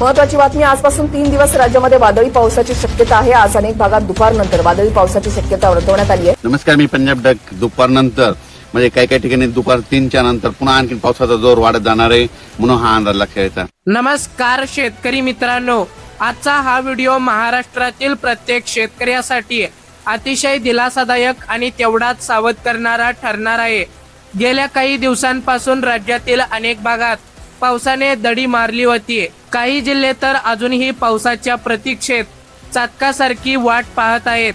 महत्वाची बातमी, आजपासून 3 दिवस राज्यामध्ये वादळी पावसाची शक्यता आहे. आज अनेक भागात दुपारनंतर वादळी पावसाची शक्यता वर्तवण्यात आली आहे. नमस्कार, मी पंजाब डक. दुपारनंतर म्हणजे काही काही ठिकाणी दुपार 3च्या नंतर पुन्हा आणखी पावसाचा जोर वाढत जाणार आहे, म्हणून हा अंदाज लक्षात घ्यायचा. नमस्कार शेतकरी मित्रांनो, आजचा हा व्हिडिओ महाराष्ट्रातील प्रत्येक शेतकऱ्यासाठी अतिशय दिलासादायक आणि तेवढाच सावध करणारा ठरणार आहे. गेल्या काही दिवसांपासून राज्यातील अनेक भागात पावसाने दडी मारली होती. काही जिल्हे तर अजूनही पावसाच्या प्रतीक्षेत चातकासारखी वाट पाहत आहेत.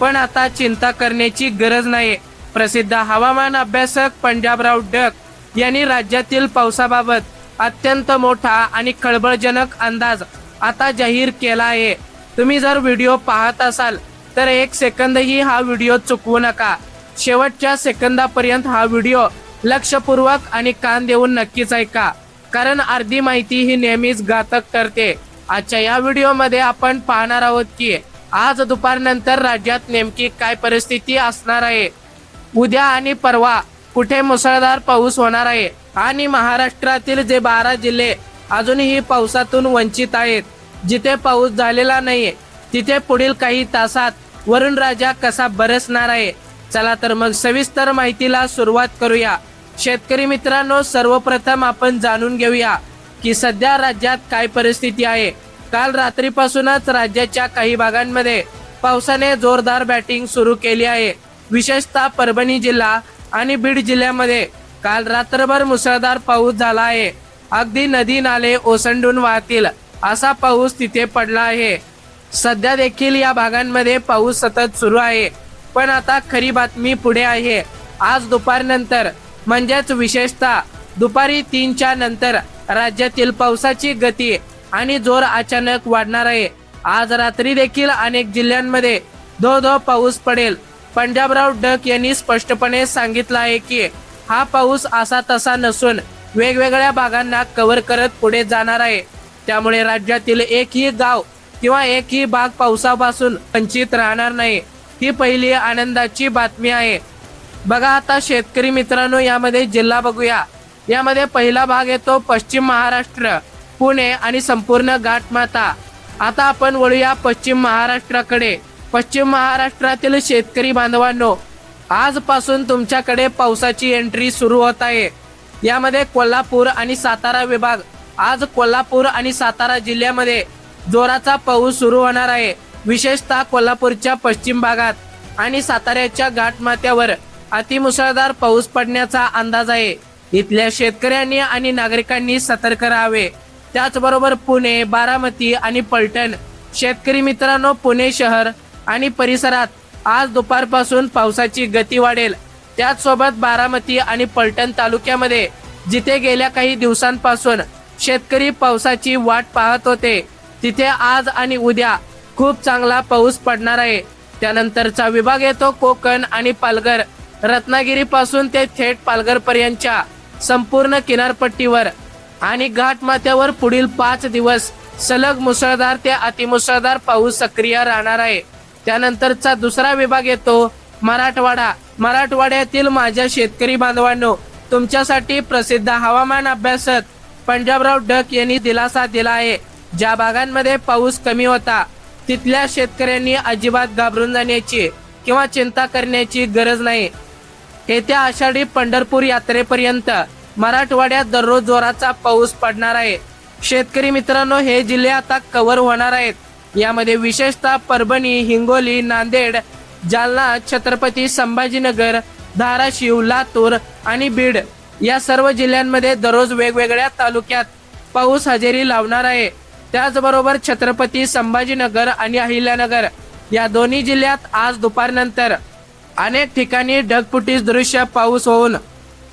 पण आता चिंता करण्याची गरज नाही. प्रसिद्ध हवामान अभ्यासक पंजाबराव डक यांनी राज्यातील पावसाबाबत अत्यंत मोठा आणि खळबळजनक अंदाज आता जाहीर केला आहे. तुम्ही जर व्हिडिओ पाहत असाल तर 1 सेकंदही हा व्हिडिओ चुकवू नका. शेवटच्या सेकंदापर्यंत हा व्हिडिओ लक्षपूर्वक आणि कान देऊन नक्कीच ऐका, कारण अर्धी माहिती ही नेहमीच घातक ठरते. आजच्या या व्हिडिओमध्ये आपण पाहणार आहोत की आज दुपारनंतर राज्यात नेमकी काय परिस्थिती असणार आहे. उद्या आणि परवा कुठे मुसळधार पाऊस होणार आहे आणि महाराष्ट्रातील जे 12 जिल्हे अजूनही पावसातून वंचित आहेत, जिथे पाऊस झालेला नाही, तिथे पुढील काही तासात वरुण राजा कसा बरसणार आहे. चला तर मग सविस्तर माहितीला सुरुवात करूया. शेतकरी मित्रांनो, सर्वप्रथम आपण जाणून घेऊया की सध्या राज्यात काय परिस्थिती आहे. काल रात्रीपासूनच राज्याच्या काही भागांमध्ये पावसाने जोरदार बॅटिंग सुरू केली आहे. विशेषतः परभणी जिल्हा आणि बीड जिल्ह्यामध्ये काल रात्रभर मुसळधार पाऊस झाला आहे. अगदी नदी नाले ओसंडून वाहतील असा पाऊस तिथे पडला आहे. सध्या देखील या भागांमध्ये पाऊस सतत सुरू आहे. पण आता खरी बातमी पुढे आहे. आज दुपारनंतर म्हणजेच विशेषतः दुपारी 3च्या नंतर राज्यातील पावसाची गती आणि जोर अचानक वाढणार आहे. आज रात्री देखील अनेक जिल्ह्यांमध्ये धो धो पाऊस पडेल. पंजाबराव डक यांनी स्पष्टपणे सांगितलं आहे की हा पाऊस असा तसा नसून वेगवेगळ्या भागांना कव्हर करत पुढे जाणार आहे. त्यामुळे राज्यातील एकही गाव किंवा एकही भाग पावसापासून वंचित राहणार नाही. ही पहिली आनंदाची बातमी आहे. बघा आता शेतकरी मित्रांनो, यामध्ये जिल्हा बघूया. यामध्ये पहिला भाग येतो पश्चिम महाराष्ट्र, पुणे आणि संपूर्ण घाटमाता. आता आपण वळूया पश्चिम महाराष्ट्राकडे. पश्चिम महाराष्ट्रातील शेतकरी बांधवांनो, आजपासून तुमच्याकडे पावसाची एंट्री सुरू होत आहे. यामध्ये कोल्हापूर आणि सातारा विभाग. आज कोल्हापूर आणि सातारा जिल्ह्यामध्ये जोराचा पाऊस सुरू होणार आहे. विशेषतः कोल्हापूरच्या पश्चिम भागात आणि साताऱ्याच्या घाटमाथ्यावर अतिमुसळधार पाऊस पडण्याचा अंदाज आहे. इथल्या शेतकऱ्यांनी आणि नागरिकांनी सतर्क राहावे. त्याचबरोबर पुणे, बारामती आणि पलटण. शेतकरी मित्रांनो, पुणे शहर आणि परिसरात आज दुपारपासून पावसाची गती वाढेल. त्याचसोबत बारामती आणि पलटण तालुक्यामध्ये जिथे गेल्या काही दिवसांपासून शेतकरी पावसाची वाट पाहत होते, तिथे आज आणि उद्या खूप चांगला पाऊस पडणार आहे. त्यानंतरचा विभाग येतो कोकण आणि पालघर. रत्नागिरीपासून ते थेट पालघर पर्यंतच्या संपूर्ण किनारपट्टीवर आणि घाटमाथ्यावर पुढील 5 दिवस सलग मुसळधार ते अतिमुसळधार पाऊस सक्रिय राहणार आहे. त्यानंतरचा दुसरा विभाग येतो मराठवाडा. मराठवाड्यातील माझ्या शेतकरी बांधवांनो, तुमच्यासाठी प्रसिद्ध हवामान अभ्यासक पंजाबराव डक यांनी दिलासा दिला आहे. ज्या भागांमध्ये पाऊस कमी होता तिथल्या शेतकऱ्यांनी अजिबात घाबरून जाण्याची किंवा चिंता करण्याची गरज नाही. येत्या आषाढी पंढरपूर यात्रेपर्यंत मराठवाड्यात दररोज जोराचा पाऊस पडणार आहे. शेतकरी मित्रांनो, हे जिल्हे आता कव्हर होणार आहेत. यामध्ये विशेषतः परभणी, हिंगोली, नांदेड, जालना, छत्रपती संभाजीनगर, धाराशिव, लातूर आणि बीड या सर्व जिल्ह्यांमध्ये दररोज वेगवेगळ्या तालुक्यात पाऊस हजेरी लावणार आहे. त्याचबरोबर छत्रपती संभाजीनगर आणि अहिल्यानगर या दोन्ही जिल्ह्यात आज दुपारनंतर अनेक ठिकाणी ढगफुटी दृश्य पाऊस होऊन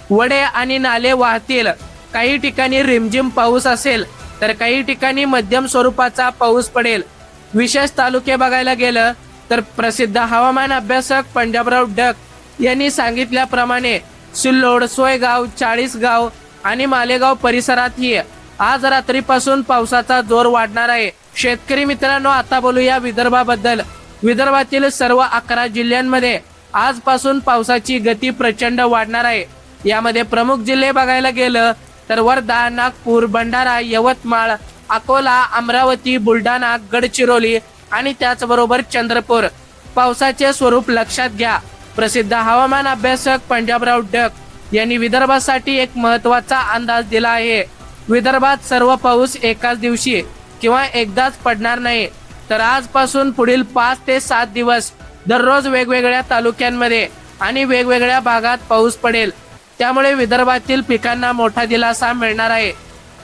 वडे आणि नाले वाहतील. काही ठिकाणी रिमझिम पाऊस असेल तर काही ठिकाणी मध्यम स्वरूपाचा पाऊस पडेल. विशेष तालुके बघायला गेलं तर प्रसिद्ध हवामान अभ्यासक पंजाबराव डक यांनी सांगितल्याप्रमाणे सिल्लोड, सोयगाव, चाळीसगाव आणि मालेगाव परिसरातही आज रात्रीपासून पावसाचा जोर वाढणार आहे. शेतकरी मित्रांनो, आता बोलूया विदर्भाबद्दल. विदर्भातील सर्व 11 जिल्ह्यांमध्ये आजपासून पावसाची गती प्रचंड वाढणार आहे. यामध्ये प्रमुख जिल्हे बघायला गेलं तर वर्धा, नागपूर, भंडारा, यवतमाळ, अकोला, अमरावती, बुलढाणा, गडचिरोली आणि त्याचबरोबर चंद्रपूर. पावसाचे स्वरूप लक्षात घ्या. प्रसिद्ध हवामान अभ्यासक पंजाबराव डक यांनी विदर्भासाठी एक महत्त्वाचा अंदाज दिला आहे. विदर्भात सर्व पाऊस एकाच दिवशी किंवा एकदाच पडणार नाही, तर आजपासून पुढील 5 ते 7 दिवस दररोज वेगवेगळ्या तालुक्यांमध्ये आणि वेगवेगळ्या भागात पाऊस पडेल. त्यामुळे विदर्भातील पिकांना मोठा दिलासा मिळणार आहे.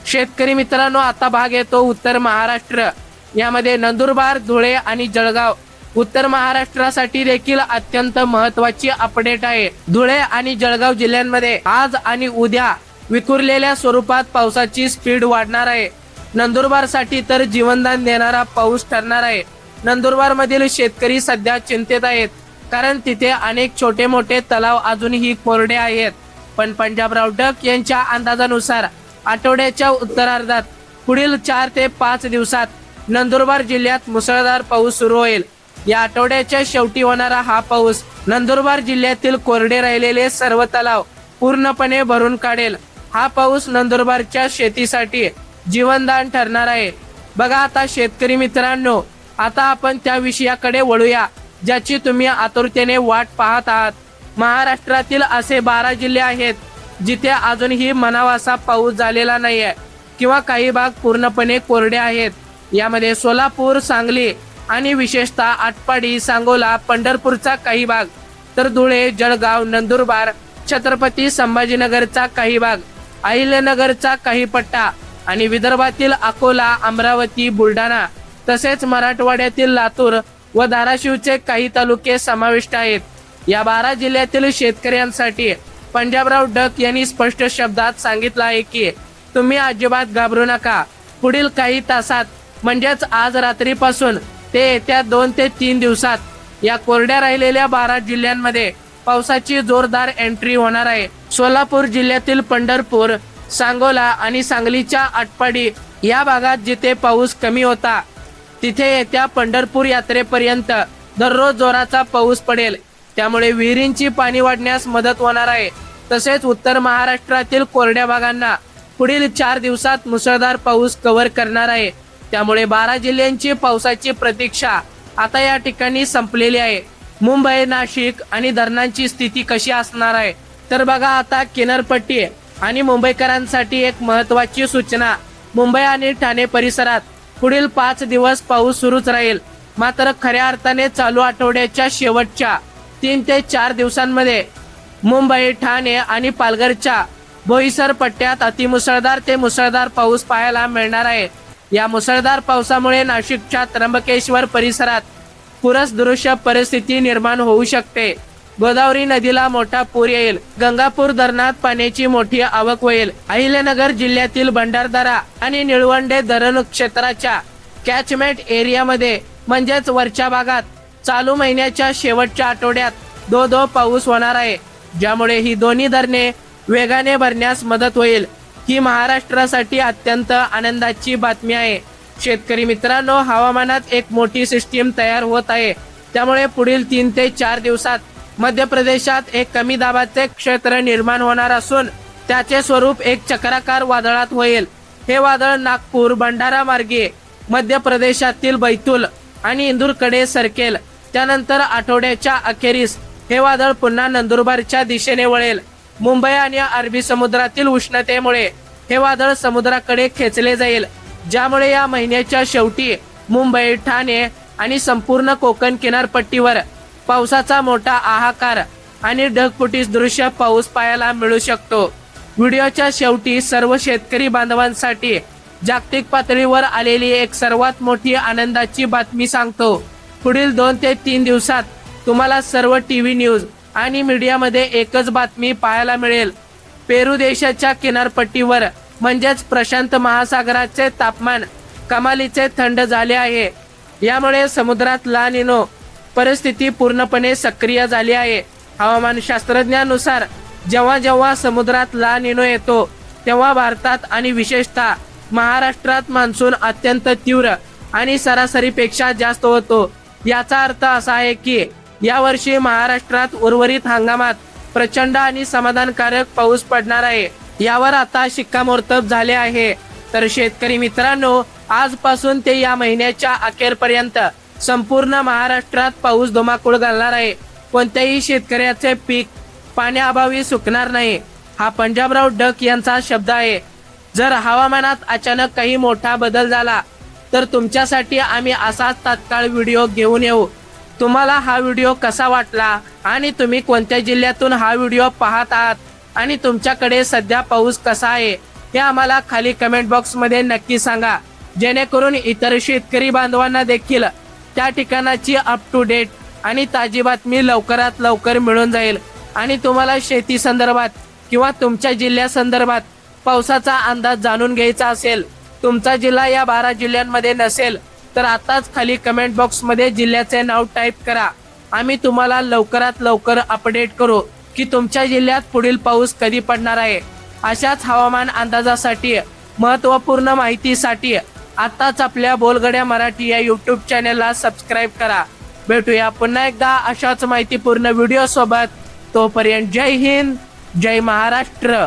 शेतकरी मित्रांनो, आता भाग येतो उत्तर महाराष्ट्र. यामध्ये नंदुरबार, धुळे आणि जळगाव. उत्तर महाराष्ट्रासाठी देखील अत्यंत महत्त्वाची अपडेट आहे. धुळे आणि जळगाव जिल्ह्यांमध्ये आज आणि उद्या विखुरलेल्या स्वरूपात पावसाची स्पीड वाढणार आहे. नंदुरबारसाठी तर जीवनदान देणारा पाऊस ठरणार आहे. नंदुरबार मधील शेतकरी सध्या चिंतेत आहेत, कारण तिथे अनेक छोटे मोठे तलाव अजूनही कोरडे आहेत. पण पंजाबराव डक यांच्या अंदाजानुसार आठवड्याच्या उत्तरार्धात पुढील 4 ते 5 दिवसात नंदुरबार जिल्ह्यात मुसळधार पाऊस सुरू होईल. या आठवड्याच्या शेवटी होणारा हा पाऊस नंदुरबार जिल्ह्यातील कोरडे राहिलेले सर्व तलाव पूर्णपणे भरून काढेल. हा पाऊस नंदुरबारच्या शेतीसाठी जीवनदान ठरणार आहे. बघा आता शेतकरी मित्रांनो, आता आपण त्या विषयाकडे वळूया ज्याची तुम्ही आतुरतेने वाट पाहत आहात. महाराष्ट्रातील असे 12 जिल्हे आहेत जिथे अजूनही म्हणावासा पाऊस झालेला नाहीये किंवा काही भाग पूर्णपणे कोरडे आहेत. यामध्ये सोलापूर, सांगली आणि विशेषतः आटपाडी, सांगोला, पंढरपूरचा काही भाग, तर धुळे, जळगाव, नंदुरबार, छत्रपती संभाजीनगरचा काही भाग, अहिल्यानगरचा काही पट्टा आणि विदर्भातील अकोला, अमरावती, बुलढाणा तसेच मराठवाड्यातील लातूर व धाराशिवचे काही तालुके समाविष्ट आहेत. या 12 जिल्ह्यातील शेतकऱ्यांसाठी पंजाबराव डक यांनी स्पष्ट शब्दात सांगितलं आहे की तुम्ही अजिबात घाबरू नका. पुढील काही तासात म्हणजेच आज रात्रीपासून ते येत्या 2 ते 3 दिवसात या कोरड्या राहिलेल्या 12 जिल्ह्यांमध्ये पावसाची जोरदार एंट्री होणार आहे. सोलापूर जिल्ह्यातील पंढरपूर, सांगोला आणि सांगलीच्या आटपाडी या भागात जिथे पाऊस कमी होता तिथे येत्या पंढरपूर यात्रेपर्यंत दररोज जोराचा पाऊस पडेल. त्यामुळे विहिरींची पाणी वाढण्यास मदत होणार आहे. तसेच उत्तर महाराष्ट्रातील कोरड्या भागांना पुढील 4 दिवसात मुसळधार पाऊस कव्हर करणार आहे. त्यामुळे 12 जिल्ह्यांची पावसाची प्रतीक्षा आता या ठिकाणी संपलेली आहे. मुंबई, नाशिक आणि धरणांची स्थिती कशी असणार आहे, तर बघा आता किनारपट्टी आणि मुंबईकरांसाठी एक महत्त्वाची सूचना. मुंबई आणि ठाणे परिसरात पुढील 5 दिवस पाऊस सुरूच राहील. मात्र खऱ्या अर्थाने चालू आठवड्याच्या शेवटच्या 3 ते 4 दिवसांमध्ये मुंबई, ठाणे आणि पालघरच्या बोईसर पट्ट्यात अतिमुसळधार ते मुसळधार पाऊस पाहायला मिळणार आहे. या मुसळधार पावसामुळे नाशिकच्या त्र्यंबकेश्वर परिसरात पूरसदृश्य परिस्थिती निर्माण होऊ शकते. गोदावरी नदीला मोठा पूर येईल. गंगापूर धरणात पाण्याची मोठी आवक होईल. अहिल्यानगर जिल्ह्यातील भंडारदरा आणि निळवंडे धरण क्षेत्राच्या कॅचमेंट एरियामध्ये म्हणजेच वरच्या भागात चालू महिन्याच्या शेवटच्या आठवड्यात धो पाऊस होणार आहे, ज्यामुळे ही दोन्ही धरणे वेगाने भरण्यास मदत होईल. ही महाराष्ट्रासाठी अत्यंत आनंदाची बातमी आहे. शेतकरी मित्रांनो, हवामानात एक मोठी सिस्टीम तयार होत आहे. त्यामुळे पुढील 3 ते 4 दिवसात मध्य प्रदेशात एक कमी दाबाचे क्षेत्र निर्माण होणार असून त्याचे स्वरूप एक चक्राकार वादळात होईल. हे वादळ नागपूर, भंडारा मार्गे मध्य प्रदेशातील बैतूल आणि इंदूरकडे सरकेल. त्यानंतर आठवड्याच्या अखेरीस हे वादळ पुन्हा नंदुरबारच्या दिशेने वळेल. मुंबई आणि अरबी समुद्रातील उष्णतेमुळे हे वादळ समुद्राकडे खेचले जाईल, ज्यामुळे या महिन्याच्या शेवटी मुंबई, ठाणे आणि संपूर्ण कोकण किनारपट्टीवर पावसाचा मोठा हाहाकार आणि ढगफुटी दृश्य पाऊस पाहायला मिळू शकतो. व्हिडिओच्या शेवटी सर्व शेतकरी बांधवांसाठी जागतिक पातळीवर आलेली एक सर्वात मोठी आनंदाची बातमी सांगतो. पुढील 2 ते 3 दिवसात तुम्हाला सर्व टीव्ही न्यूज आणि मीडियामध्ये एकच बातमी पाहायला मिळेल. पेरू देशाच्या किनारपट्टीवर म्हणजेच प्रशांत महासागराचे तापमान कमालीचे थंड झाले आहे. यामुळे समुद्रात ला निनो परिस्थिती पूर्णपणे सक्रिय झाली आहे. हवामान शास्त्रज्ञानुसार जेव्हा जेव्हा समुद्रात ला निनो येतो तेव्हा भारतात आणि विशेषतः महाराष्ट्रात मान्सून अत्यंत तीव्र आणि सरासरीपेक्षा जास्त होतो. याचा अर्थ असा आहे की यावर्षी महाराष्ट्रात उर्वरित हंगामात प्रचंड आणि समाधानकारक पाऊस पडणार आहे. यावर आता शिक्कामोर्तब झाले आहे. तर शेतकरी मित्रांनो, आजपासून ते या महिन्याच्या अखेरपर्यंत संपूर्ण महाराष्ट्रात पाऊस धुमाकूळ घालणार आहे. कोणत्याही शेतकऱ्याचे पीक पाण्याअभावी सुकणार नाही. हा पंजाबराव डक यांचा शब्द आहे. जर हवामानात अचानक काही मोठा बदल झाला तर तुमच्यासाठी आम्ही असाच तात्काळ व्हिडिओ घेऊन येऊ. तुम्हाला हा व्हिडिओ कसा वाटला आणि तुम्ही कोणत्या जिल्ह्यातून हा व्हिडिओ पाहत आहात आणि तुमच्याकडे सध्या पाऊस कसा आहे हे आम्हाला खाली कमेंट बॉक्समध्ये नक्की सांगा, जेणेकरून इतर शेतकरी बांधवांना देखील त्या ठिकाणाची अप टू डेट आणि ताजी बातमी लवकरात लवकर मिळून जाईल. आणि तुम्हाला शेती संदर्भात किंवा तुमच्या जिल्ह्या संदर्भात पावसाचा अंदाज जाणून घ्यायचा असेल, तुमचा जिल्हा या 12 जिल्ह्यांमध्ये नसेल तर आताच खाली कमेंट बॉक्समध्ये जिल्ह्याचे नाव टाईप करा. आम्ही तुम्हाला लवकरात लवकर अपडेट करू की तुमच्या जिल्ह्यात पुढील पाऊस कधी पडणार आहे. अशाच हवामान अंदाजासाठी महत्त्वपूर्ण माहितीसाठी आताच आपल्या बोलगड्या मराठी या यूट्यूब चॅनलला सबस्क्राईब करा. भेटूया पुन्हा एकदा अशाच माहितीपूर्ण व्हिडिओ सोबत. तोपर्यंत जय हिंद, जय महाराष्ट्र.